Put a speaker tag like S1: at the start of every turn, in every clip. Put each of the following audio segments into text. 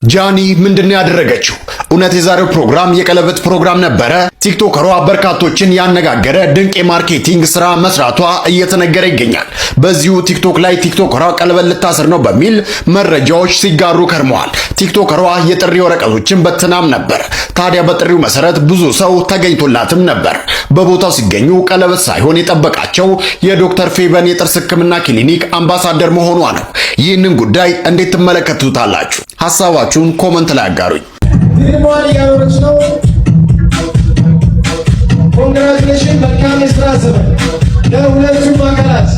S1: ጃኒ ምንድነው ያደረገችው? እውነት የዛሬው ፕሮግራም የቀለበት ፕሮግራም ነበረ? ቲክቶከሯ በርካቶችን ያነጋገረ ድንቅ የማርኬቲንግ ስራ መስራቷ እየተነገረ ይገኛል። በዚሁ ቲክቶክ ላይ ቲክቶከሯ ቀለበት ልታስር ነው በሚል መረጃዎች ሲጋሩ ከርመዋል። ቲክቶከሯ የጥሪ ወረቀቶችን በትናም ነበር። ታዲያ በጥሪው መሰረት ብዙ ሰው ተገኝቶላትም ነበር። በቦታው ሲገኙ ቀለበት ሳይሆን የጠበቃቸው የዶክተር ፌበን የጥርስ ሕክምና ክሊኒክ አምባሳደር መሆኗ ነው። ይህንን ጉዳይ እንዴት ትመለከቱታላችሁ? ሐሳባችሁን ኮመንት ላይ አጋሩኝ።
S2: ፊልሟን እያኖረች ነው። ኮንግራቹሌሽን። መልካም የስራ ዘመን ለሁለቱም አካላት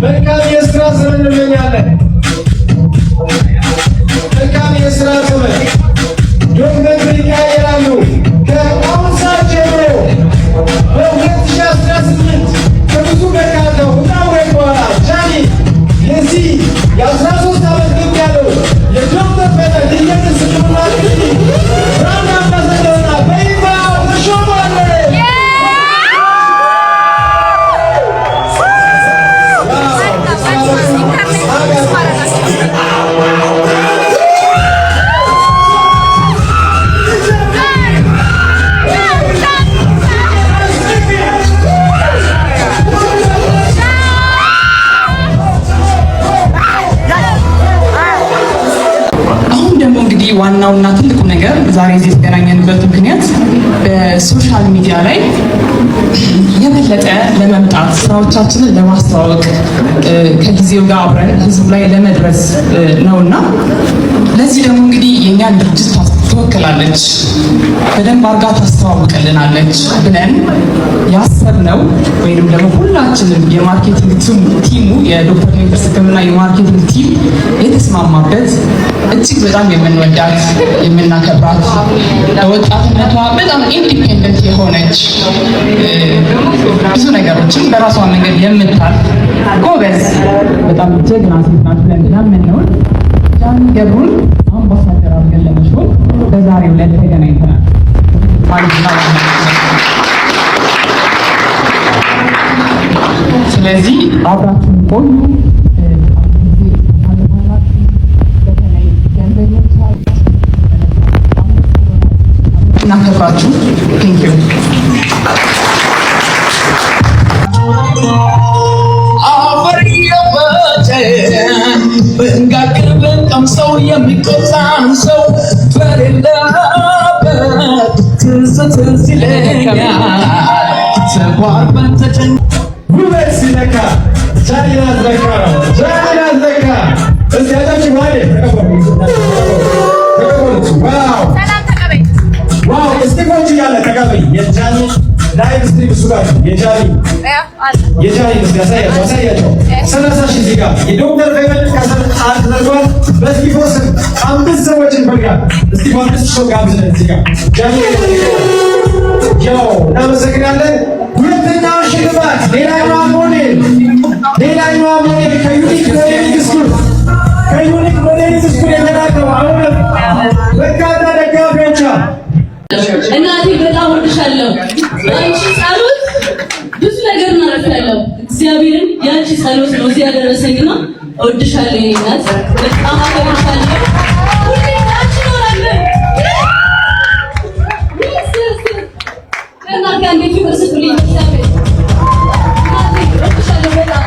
S2: መልካም የስራ ዘመን እንመኛለን። መልካም የስራ ዘመን። ዶክተር ይቀያየራሉ ከአሁን ሰዓት ጀምሮ በ2018 ከብዙ በርካታ ውጣ ውረድ በኋላ ጃኒ የዚህ የ13 ዓመት ግብ ያለው የዶክተር ፌበን የጥርስ ሕክምና ክሊኒክ ብራንድ አምባሳደርና በይፋ ተሾሟል።
S3: ዋናውና ትልቁ ነገር ዛሬ እዚህ የተገናኘንበት ምክንያት በሶሻል ሚዲያ ላይ የበለጠ ለመምጣት ስራዎቻችንን ለማስተዋወቅ ከጊዜው ጋር አብረን ህዝቡ ላይ ለመድረስ ነውና ለዚህ ደግሞ እንግዲህ የኛን ድርጅት ትወክላለች፣ በደንብ አርጋ ታስተዋውቅልናለች ብለን ያሰብነው ወይንም ደግሞ ሁላችንም የማርኬቲንግ ቲሙ የዶክተር የጥርስ ሕክምና የማርኬቲንግ ቲም የተስማማበት እጅግ በጣም የምንወዳት የምናከብራት በወጣትነቷ በጣም ኢንዲፔንደንት የሆነች ብዙ ነገሮችን በራሷ መንገድ የምታልፍ ጎበዝ በጣም ጀግና ሴት ናት ብለን ያመንነውን ጃኒ ገብሩን አምባሳደር አድርገን ለመሾም በዛሬው ዕለት ተገናኝተናል ማለት ነው። ስለዚህ አብራችሁን ቆዩ። እናከብራችሁ። ቴንክ ዩ።
S4: ብንጋግር ብንቀምሰው የሚቆጣን ሰው በሌለበት ትዝ ይለኛል። ተጓርበን ተጨን
S2: ውበት ሲነካ ጃኒን አዝለካ ነው። ጃኒን አዝለካ እስቲ ያላችሁ ማለት ተቀበሉት። ዋው እስቲ ቆንጆ ያለ ተቀበይ የጃኒ ላይቭ ስትሪም እሱ ጋር የጃኒ እስቲ ያሳያቸው 30 ሺህ እዚህ ጋር የዶክተር ፌበን ከሰዓት ተደርጓል። በዚህ ፎስ 5 ሰዎችን ፈልጋል። እስቲ 5 ሰው ጋብዘን እዚህ ጋር ጃኒ ያው እናመሰግናለን። ሁለተኛው ሽልማት ሌላኛዋ ሞዴል ከዩኒክ ሞዴሊንግ ስኩል የተላከው አሁን በርካታ ደጋፊዎች
S5: እናቴ በጣም ወድሻለሁ። አንቺ ጸሎት ብዙ ነገር እናደርጋለሁ። እግዚአብሔርን ያንቺ ጸሎት ነው እዚህ ያደረሰኝና እወድሻለሁ። የኔ እናት በጣም አከብርሻለሁ። ሁሌ አንቺ ኖራለሁ። ከእናት ጋር እንዴት ይመስልልኝ እግዚአብሔር እናቴ እወድሻለሁ በጣም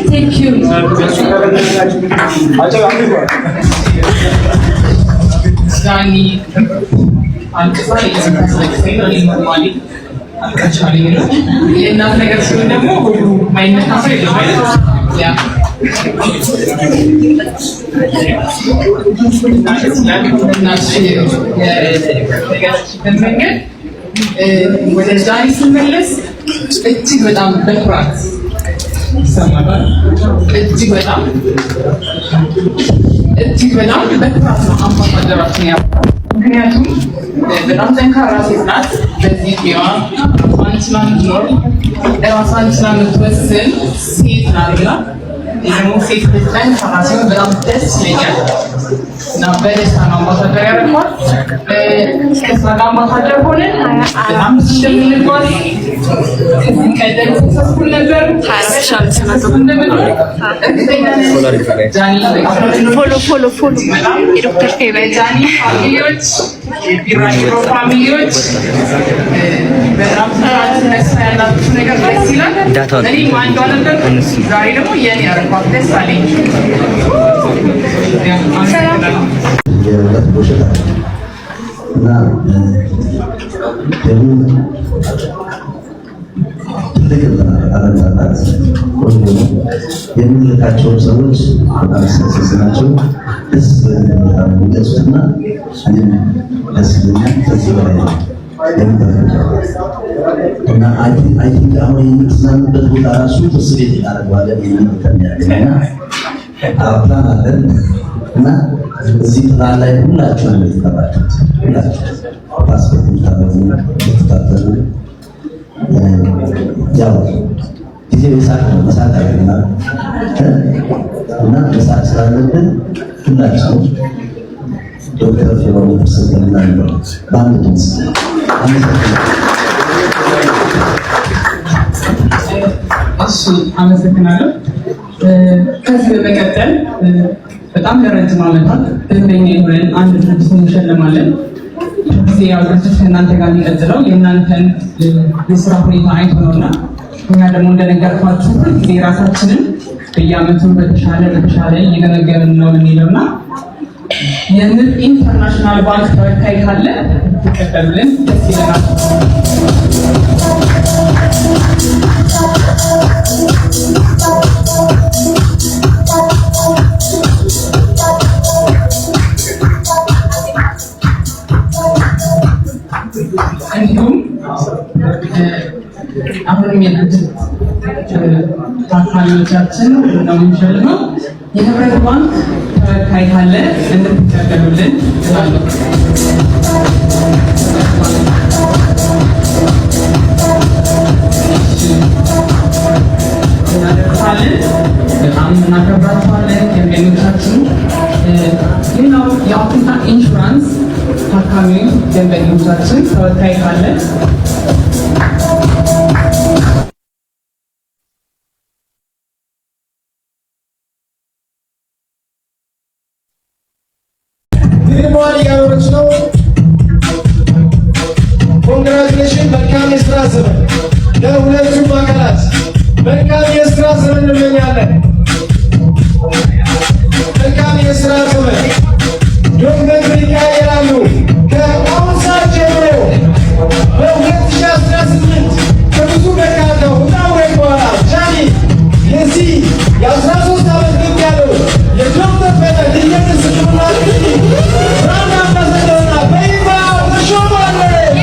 S5: Thank you.
S3: ጃኒ አልቅሳ የምታስለቅሰኝ ነው። ኖርማሊ አልቀቻለኝ ነው። የእናት ነገር ሲሆን ደግሞ ሁሉ ማይነካ ሰው የለም አይደል? ያ መንገድ ወደ ጃኒ ስመለስ እጅግ በጣም በኩራት ይሰማል። እጅግ በጣም በኩራት ነው አምባሳደራችን ያለው ምክንያቱም በጣም ጠንካራ ሴት ናት። በዚህ ጊዜዋ ራሷን ችላ የምትኖር ራሷን ችላ የምትወስን ሴት ናት። ደግሞ ሴት ልጅ ጠንካራ ሲሆን በጣም ደስ ይለኛል እና በደስታ ነው አምባሳደር ያደርገዋል። ከስራ ጋር አምባሳደር ሆነን በጣም እንደምንጓዝ ከዚህ ቀደም ሰክሰስፉል ነበር።
S6: ፎሎ የዶክተር ፌቨን
S3: ጃኒ ፋሚሊዎች የቢራሽሮ ፋሚሊዎች በጣም ስራ ያላችሁ ነገር ደስ ይላል። እኔም አንዷ ነበር። ዛሬ ደግሞ የኔ ያረኳት ደስ አለኝ።
S7: የሁለት ቦሸት እና ደግሞ ትልቅ አለመጣጣት ቆንጆ ነው። የምንልካቸውን ሰዎች በጣም ሰሰስ ናቸው። ደስ በጣም የሚገልጹትና እኔም ደስ ይለኛል። ከዚህ በላይ ነው የምንጠብቀው እና አይ ቲንክ አሁን የምትዝናኑበት ቦታ ራሱ ትስ ቤት እናደርገዋለን የሚመጠን ያለና ፕላን አለን እና እዚህ ፕላን ላይ ሁላችሁ ነው የተቀባችሁት። ሁላችሁ ፓስፖርት የምታበዙ ያው ጊዜ መሳቅ አይደለም እና መሳቅ ስላለብን ሁላችሁ ዶክተር ፌቨን ተሰጠና ነው በአንድ ድምፅ
S3: አመሰግናለሁ። ከዚህ በመቀጠል በጣም ለረጅም ዓመታት ደንበኛ የሆነን አንድ ድርጅት እንሸልማለን። ጊዜ ያው ድርጅት ከእናንተ ጋር የሚቀጥለው የእናንተን የስራ ሁኔታ አይቶ ነውና እኛ ደግሞ እንደነገርኳችሁ ጊዜ ራሳችንን በየዓመቱ በተሻለ እየገመገምን ነው የምንሄደውና የንብ ኢንተርናሽናል ባንክ ተወካይ ካለ ተቀበሉልን ደስ ይለናል። እንዲሁም አሁንም የድርጅት ታካሚዎቻችን ነው የምንሸልመው። የህብረት ባንክ ተወካይ ካለ እንድትቀበሉልን እላለሁ። እናደርሳለን። በጣም እናከብራችኋለን ደንበኞቻችን። ሌላው የአፍሪካ ኢንሹራንስ ታካሚ ደንበኞቻችን ተወካይ ካለ
S2: ግርማን እያኖረች ነው። ኮንግራቹሌሽን። መልካም የስራ ዘመን ለሁለቱም አካላት መልካም የስራ ዘመን እንመኛለን። መልካም የስራ ዘመን። ዶክተር ይቀያየራሉ። ከአሁን ሰዓት ጀምሮ በ2018 ከብዙ በርካታ ውጣ ውረድ በኋላ ጃኒ የዚህ የ13 ዓመት ልምድ ያለው የዶክተር ፌቨን ልየትን ስልምና ብራንድ አምባሳደርና በይፋ ተሾሟለች።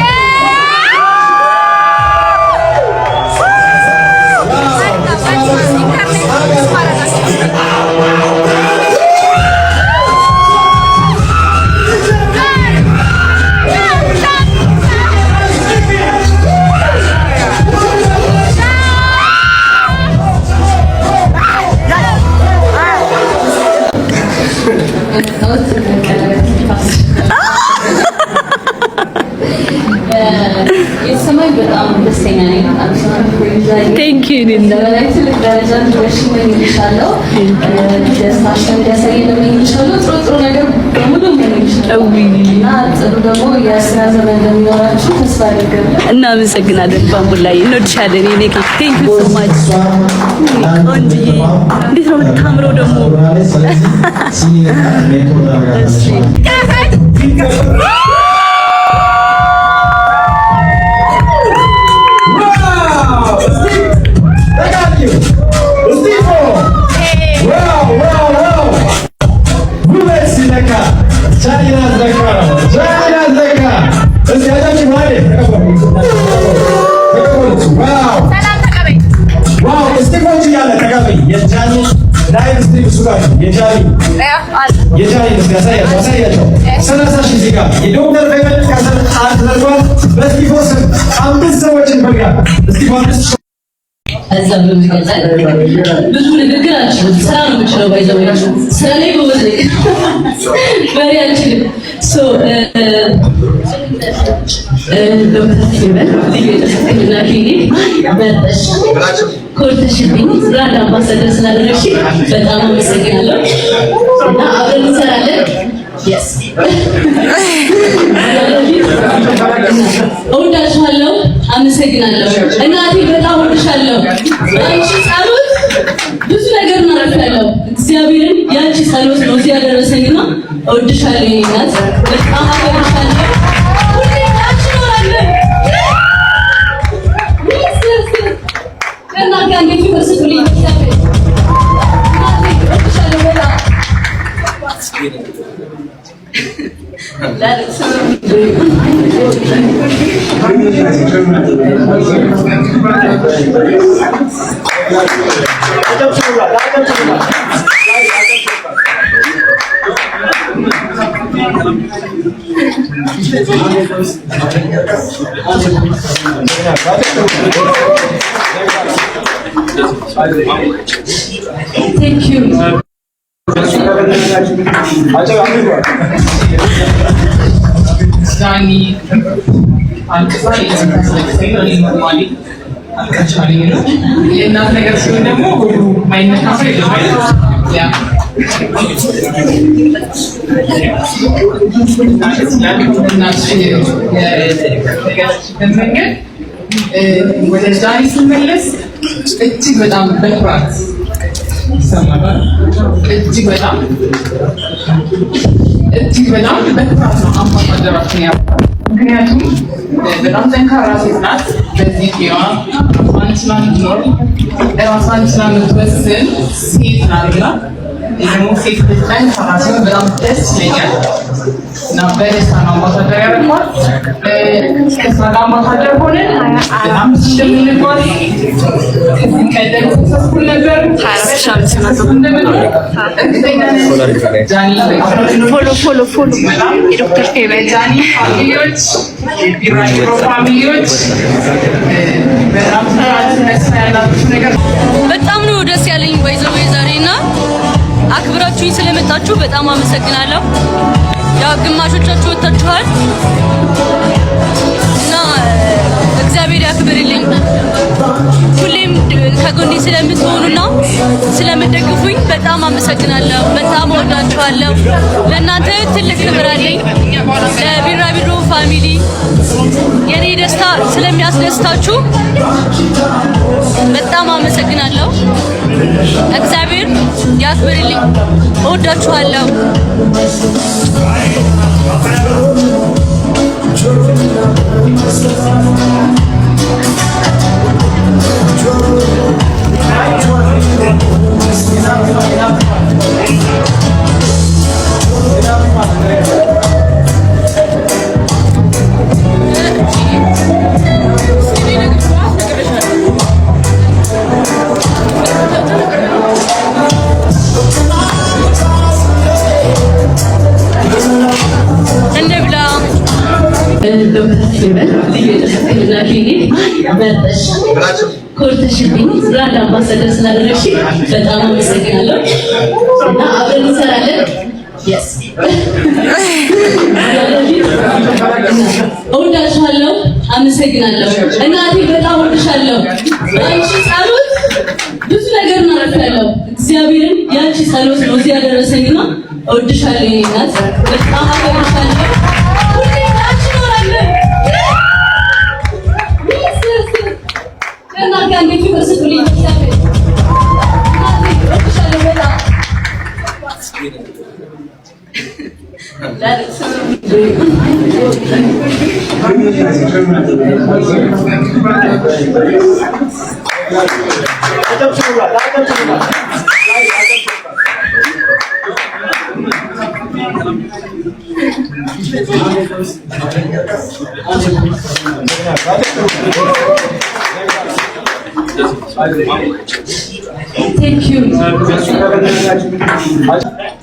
S5: የተሰማኝ በጣም ደስተኛ ነኝ።
S6: ቴንክ ዩ
S5: በላይ ትልቅ ደረጃ ድረሽ እመኝልሻለሁ። ደስታሽን እንዲያሳይ እመኝልሻለሁ። ጥሩ ነገር በሙሉ እመኝልሻለሁ እና ጥሩ ደግሞ የስራ ዘመን እንደሚኖራችሁ ተስፋ አደርጋለሁ።
S6: እናመሰግናለን። ባምቡላይ እንወድሻለን። የኔ ቴንክ ዩ ሶ ማች ቆንጆዬ። እንዴት ነው የምታምረው ደግሞ
S2: የጃኒ ላይቭ ስትሪም እሱ ጋር የጃኒ የጃኒ ምስል ያሳያቸው 30 ሺህ ዜጋ የዶክተር ፈይበል ከሰል አንድ ተደርጓል። በእስጢፋኖስ ስም 5 ሰዎችን ፈልጋል። እስጢፋኖስ
S5: እዛ በመቀጠል ብዙ ንግግር አልችልም። ስራ ነው የምችለው። ባይዘው ስራ ላይ ጎበዝ ነኝ። በሬ አልችልም። ዶክተር ፈይበል ልዩና ክሊኒክ መርጠሽ ኮርተሽብኝ ብራንድ አምባሳደር ስላደረግሽ በጣም አመሰግናለሁ እና አብረን እንሰራለን። እወዳችኋለሁ። አመሰግናለሁ። እናቴ በጣም እወድሻለሁ። አንቺ ጸሎት ብዙ ነገር እናረጋለሁ። እግዚአብሔርን ያንቺ ጸሎት ነው እዚህ ያደረሰኝና እወድሻለሁ። እናት በጣም አከብርሻለሁ። ሁሌ አንቺ ኖራለሁ። ከእናት ጋር እንዴት ይመስልልኝ እግዚአብሔር እናቴ እወድሻለሁ በጣም Thank you.
S3: ዛኒ አልቅሳ የእናት ነገር ሲሆን ደግሞ ሁሉ ማይነካ ሰው የለም። ወደ ዛኒ ስመለስ እጅግ በጣም በኩራት ይሰማል። እጅግ በጣም በኩራት ነው አምባሳደራችን ያ ምክንያቱም በጣም ጠንካራ ሴት ናት። በዚህ ጤዋ ራሷን ችላ የምትኖር ራሷን ችላ የምትወስን ሴት ናትና ደግሞ ሴት ልጅ ጠንካራ ሲሆን በጣም ደስ ይለኛል እና በደስታ ነው አምባሳደር ያደርጓል። ከእሷ ጋር አምባሳደር ሆነን በጣም እንደምንጓዝ ከዚህ ቀደም ሰክሰስፉል ነበር።
S6: ፎሎ የዶክተር ፈይበል
S3: ጃኒ ፋሚሊዎች፣ የቢራቢሮ ፋሚሊዎች
S6: በጣም ነው ደስ ያለኝ። ወይዘሮ ዛሬና አክብራችሁኝ ስለመጣችሁ በጣም አመሰግናለሁ። ያው ግማሾቻችሁ ወጣችኋል እና እግዚአብሔር ያክብርልኝ። ሁሌም ከጎኔ ስለምትሆኑና ስለምትደግፉኝ በጣም አመሰግናለሁ። በጣም እወዳችኋለሁ። ለእናንተ ትልቅ ክብር አለኝ። ለቢራቢሮ ፋሚሊ የኔ ደስታ ስለሚያስደስታችሁ በጣም አመሰግናለሁ። እግዚአብሔር ያክብርልኝ። እወዳችኋለሁ። ኮርተሽብኝ ብራንድ አምባሳደር ስላደረግሽ በጣም አመሰግናለሁ እና አብረን እንሰራለን። እወዳችኋለሁ። አመሰግናለሁ። እናቴ በጣም እወድሻለሁ። አንቺ ጸሎት ብዙ ነገር እናረጋለሁ። እግዚአብሔርን ያንቺ ጸሎት ነው እዚህ ያደረሰኝና እወድሻለሁ። እናት በጣም አከብርሻለሁ። ሁሌ አንቺ ኖራለሁ። ከእናት ጋር እንዴት ይመስልልኝ እግዚአብሔር እናቴ እወድሻለሁ በጣም Thank you.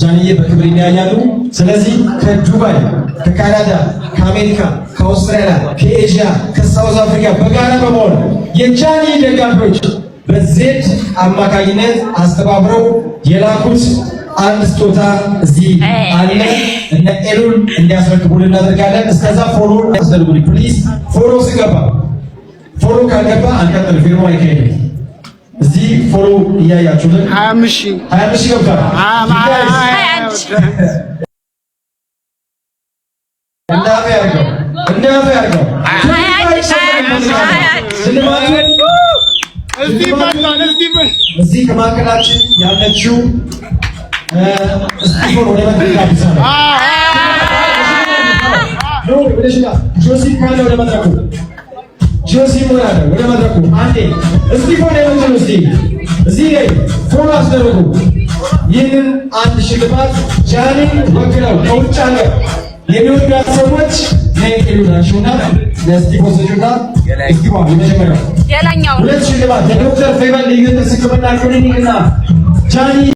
S2: ጃንዬ በክብር ይለያያሉ። ስለዚህ ከዱባይ፣ ከካናዳ፣ ከአሜሪካ፣ ከአውስትራሊያ፣ ከኤዥያ፣ ከሳውዝ አፍሪካ በጋራ በመሆን የጃኒ ደጋፊዎች በዜድ አማካኝነት አስተባብረው የላኩት አንድ ስጦታ እዚህ አለ። እነ ኤሉን እንዲያስረክቡልን እናደርጋለን። እስከዛ ፎሎ አስደርጉልኝ ፕሊዝ። ፎሎ ሲገባ ፎሎ ካልገባ አንቀጥል፣ ፊርማ አይካሄድም። እዚህ ፎሎ እያያችሁልን 25 ገብቷል። እንዳፈ ያርገው እዚህ ከማዕከላችን ያለችው እስቲፎን ወደ መድረክ አብዛለሁ። ጆሲ ካለ ወደ መድረኩ ጆሲ ወራደ ወደ መድረኩ አንዴ እስቲፎን የምትሉ እዚህ ላይ ፎሎ አስደርጉ። ይህንን አንድ ሽልማት ጃኒን ወክለው ከውጭ ሀገር የሚወዳት ሰዎች ለእንቅሉ ናቸውና ለስቲፎን ሰጁና እስቲፎን የመጀመሪያው ሁለት ሽልማት ለዶክተር ፌቨን ልዩ ጥርስ ሕክምና ክሊኒክና ጃኒ